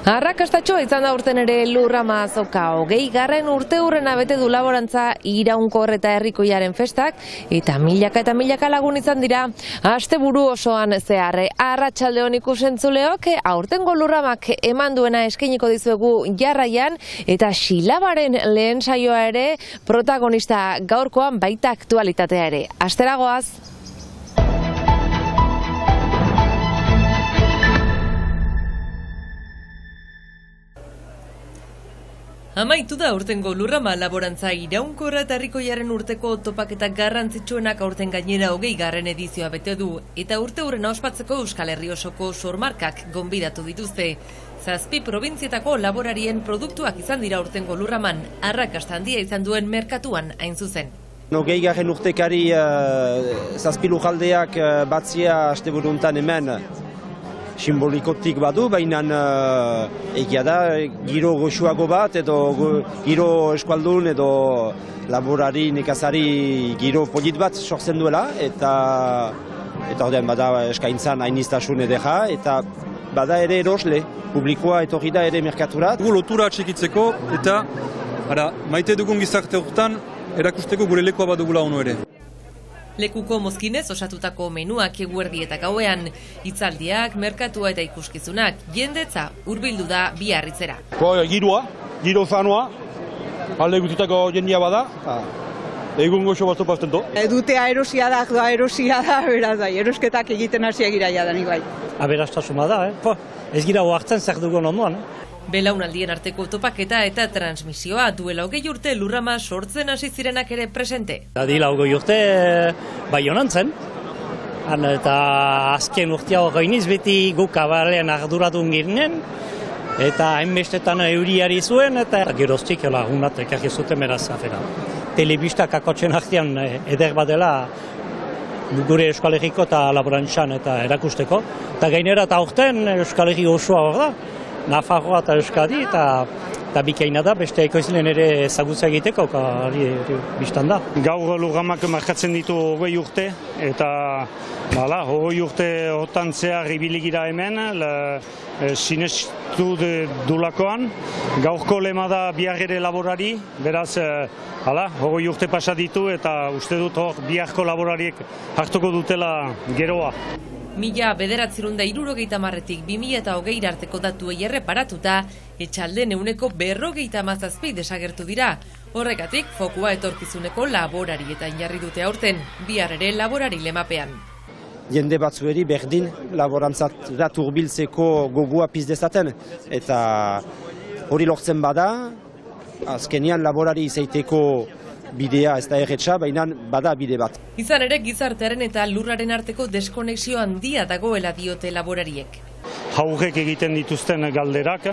Arrakastatxoa izan da urten ere Lurrama azoka. 20. urteurrena bete du laborantza Iraunkor eta Herrikoiaren festak, eta milaka lagun izan dira asteburu osoan zehar. Arratsalde on ikusentzuleok, aurtengo Lurramak eman duena eskainiko dizuegu jarraian, eta Xilabaren lehen saioa ere protagonista gaurkoan baita aktualitatea ere. Asteragoaz! Amaitu da aurtengo Lurrama laborantza Iraunkorra eta Herrikoiaren urteko topaketak garrantzitsuenak aurten gainera 20. edizioa bete du, eta urteurrena ospatzeko Euskal Herri osoko sormarkak gonbidatu dituzte. 7 probintzietako laborarien produktuak izan dira aurtengo Lurraman, arrakasta handia izan duen merkatuan hain zuzen. 20. urtekari 7 lujaldeak batzia asteburuntan hemen simbolikotik badu, baina egia da giro goxuago bat edo giro eskualdun edo laborari nekazari giro polit bat sortzen duela, eta ordean bada eskaintzan hainiztasun edera, eta bada ere erosle, publikoa etorri da ere merkatura. Gu lotura atxikitzeko eta maite dugun gizarte horretan erakusteko gure lekoa badugula ono ere. Lekuko mozkinez osatutako menuak eguerdi eta gauean, hitzaldiak, merkatua eta ikuskizunak, jendetza hurbildu da biarritzera. Giro zanoa, alde guztitako jendia bada, egun goxo bat topazten do. Dute aerosia da, beraz, erosketak egiten hasiak iraia da nik bai. Aberastasuna da, ez gira oartzen zer dugun ondoan. Belaunaldien arteko topaketa eta transmisioa duela 20 urte Lurrama sortzen hasi zirenak ere presente. Dila 20 urte bai honan zen, eta azken urtea horreiniz beti guk abalean arduratun ginen, eta hainbestetan euriari zuen, eta geroztik lagunat ekarri zuten beraz afera. Telebistak akotzen artean eder badela gure Euskal Herriko eta laborantzan eta erakusteko, eta gainera eta aurten Euskal Herri osoa hor da. Nafarroa eta Euskadi eta bikaina da, beste ekoizlen ere ezagutza egiteko, biztan da. Gaur Lurramak markatzen ditu 20 urte, eta 20 urte hortan zehar ibiligira hemen, sinestu dulakoan. Gaurko lema da bihar ere laborari, beraz, 20 urte pasa ditu, eta uste dut hor biharko laborariek hartuko dutela geroa. 1960etik 2020 arteko datuei erreparatuta, etxalden ehuneko 57 desagertu dira. Horregatik, fokua etorkizuneko laborarietan jarri dute aurten, bihar ere laborari lemapean. Jende batzueri berdin laborantzara turbiltzeko gogua pizdezaten, eta hori lortzen bada, azkenian laborari izaiteko bidea ez da erretxa, baina bada bide bat. Izan ere, gizartearen eta lurraren arteko deskonexio handia dagoela diote laborariek. Haurrek egiten dituzten galderak,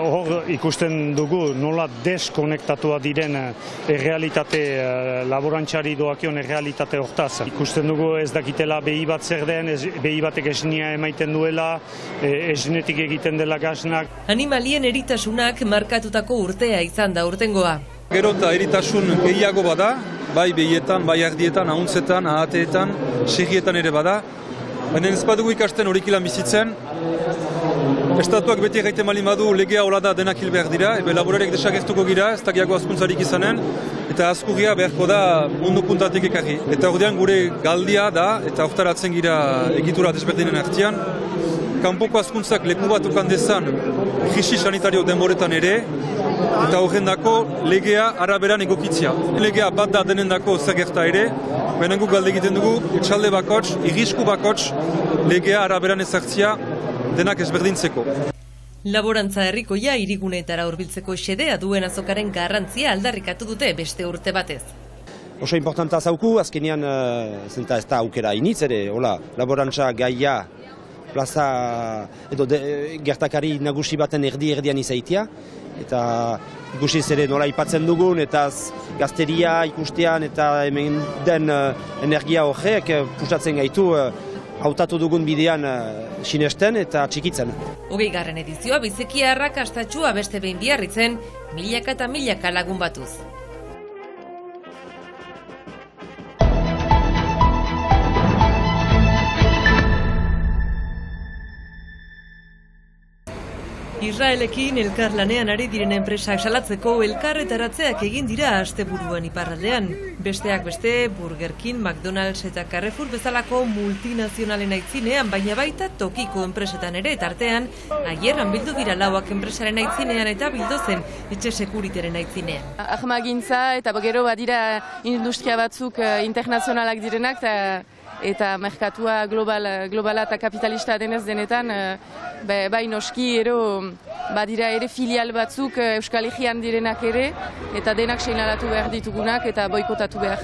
hor ikusten dugu nola deskonektatua diren errealitate laborantzari doakion errealitate hortaz. Ikusten dugu ez dakitela behi bat zer den, behi batek esnia emaiten duela, esnetik egiten dela gasnak. Animalien eritasunak markatutako urtea izan da urtengoa. Gero eta eritasun gehiago bada, bai behietan, bai ardietan, ahuntzetan, ahateetan, segietan ere bada. Baina ez badugu ikasten horikilan bizitzen, estatuak beti egiten malin badu legea hola da denak hil behar dira, laborariak desagertuko gira, ez dakiago azkuntzarik izanen, eta azkurria beharko da mundu puntatik ekarri. Eta ordean gure galdia da, eta hortaratzen gira egitura desberdinen artean, kanpoko azkuntzak leku bat ukan dezan krisi sanitario denboretan ere, eta horrendako legea araberan egokitzia. Legea bat da denendako zer gerta ere, baina guk galde egiten dugu, etxalde bakots, irrisku bakots, legea araberan ezartzia denak ezberdintzeko. Laborantza Herrikoia hiriguneetara hurbiltzeko xedea duen azokaren garrantzia aldarrikatu dute beste urte batez. Oso importanta zauku, azkenean zenta ez da aukera initz ere, laborantza gaia plaza edo gertakari nagusi baten erdian izaitia, eta ikusiz ere nola ipatzen dugun, eta gazteria ikustean eta hemen den energia horrek pusatzen gaitu hautatu dugun bidean sinesten eta txikitzen. 20. edizioa bizekia arrakastatxua beste behin biarritzen, milaka eta milaka lagun batuz. Israelekin elkarlanean ari diren enpresak salatzeko elkarretaratzeak egin dira asteburuan iparraldean. Besteak beste, Burger King, McDonald's eta Carrefour bezalako multinazionalen aitzinean, baina baita tokiko enpresetan ere, tartean, aierran bildu dira lauak enpresaren aitzinean eta bildozen etxe sekuritaren aitzinean. Armagintza eta gero badira industria batzuk internazionalak direnak eta merkatua globala eta kapitalista denez denetan, bai noski badira ere filial batzuk Euskal Herrian direnak ere, eta denak seinalatu behar ditugunak eta boikotatu behar.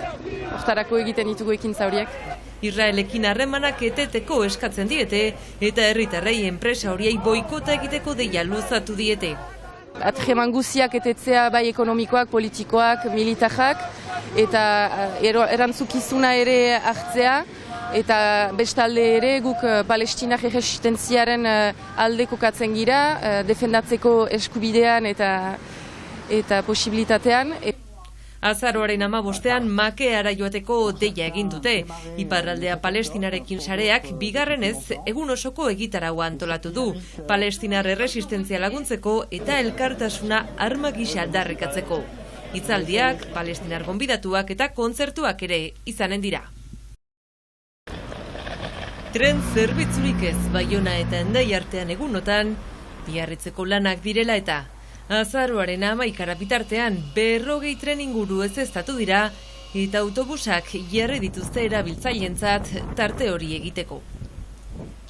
Hortarako egiten ditugu ekintza horiek. Israelekin harremanak eteteko eskatzen diete, eta herritarrei enpresa horiei boikota egiteko deia luzatu diete. Atreman guziak etetzea bai ekonomikoak, politikoak, militarrak, eta erantzukizuna ere hartzea, eta bestalde ere guk Palestinak erresistentziaren alde kokatzen gira, defendatzeko eskubidean eta posibilitatean. Azaroaren 15ean Makeara joateko deia egin dute. Iparraldea Palestinarekin sareak bigarrenez egun osoko egitaraua antolatu du. Palestinar erresistentzia laguntzeko eta elkartasuna arma gisa aldarrikatzeko. Hitzaldiak, palestinar gonbidatuak eta kontzertuak ere izanen dira. Tren zerbitzurik ez Baiona eta Hendai artean egunotan, biarritzeko lanak direla eta azaroaren 11 bitartean 40 tren inguru ezeztatu dira eta autobusak jarri dituzte erabiltzaileentzat tarte hori egiteko.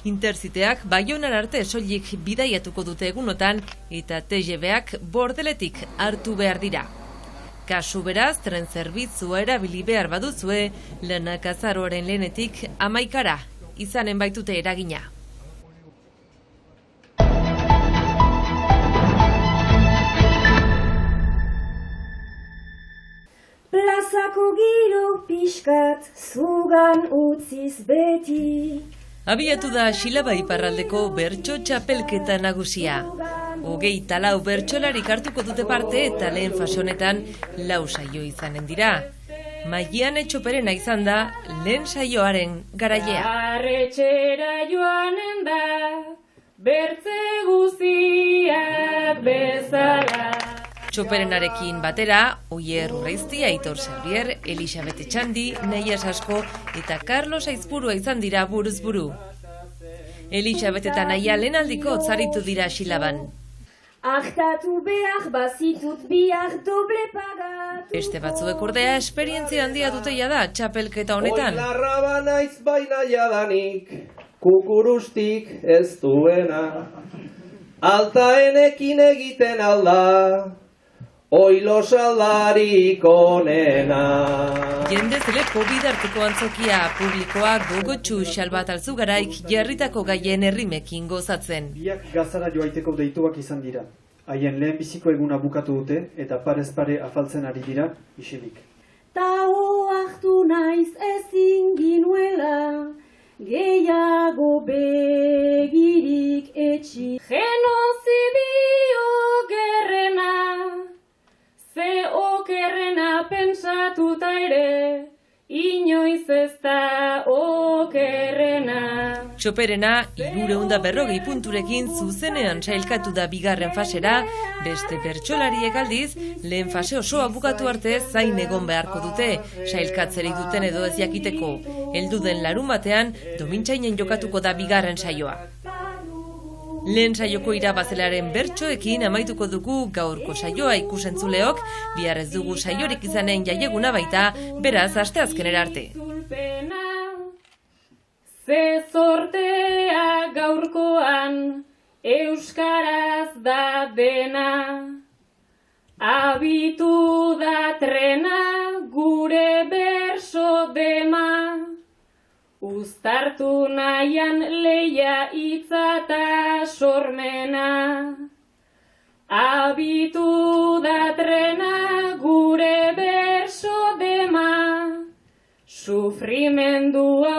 Interziteak Baionar arte soilik bidaiatuko dute egunotan eta TGV-ak Bordeletik hartu behar dira. Kasu beraz, tren zerbitzua erabili behar baduzue, lanak azaroaren lehenetik 11 izanen baitute eragina. Plazako giro pixkat zugan utziz beti. Abiatu da Xilaba iparraldeko bertso txapelketa nagusia. 24 bertsolarik hartuko dute parte eta lehen fase honetan 4 saio izanen dira. Maiane Txoperena izan da lehen saioaren garailea. Arretxera joanen da, bertze guziak bezala. Txoperenarekin batera, Oier Urreizti, Aitor Xavier, Elisabet Etxandi, Neias Asko eta Carlos Aizpurua izan dira buruz buru. Elisabet eta Naia lehenaldiko zaritu dira Xilaban. Ahtatu behar bazitut bihar doble pagat. Beste batzuek ordea esperientzia handia dute jada txapelketa honetan. Oilarraba naiz baina jadanik, kukurustik ez duena. Altaenekin egiten alda, oilo saldarik onena. Jende zeleko bidarteko antzokia publikoa gogotxu Xalbat Alzugaraik jarritako gaien herrimekin gozatzen. Biak gazara joaiteko deituak izan dira. Haien lehen biziko eguna bukatu dute eta parez pare afaltzen ari dira isilik. Ta oartu naiz ezin ginuela, gehiago begirik etxi. Genozidio gerrena, ze okerrena pentsatuta ere, inoiz ez da okerrena. Txoperena 340 punturekin zuzenean sailkatu da bigarren fasera, beste bertsolariek aldiz, lehen fase osoa bukatu arte zain egon beharko dute, sailkatzerik duten edo ez jakiteko. Heldu den larunbatean, Domintzainen jokatuko da bigarren saioa. Lehen saioko irabazelaren bertsoekin amaituko dugu gaurko saioa ikusentzuleok, bihar ez dugu saiorik izanen jaieguna baita, beraz asteazkenera arte. Ze zortea gaurkoan euskaraz da dena, abitu da trena gure berso dema. Uztartu nahian leia itzata sormena, abitu da trena gure berso dema, sufrimendua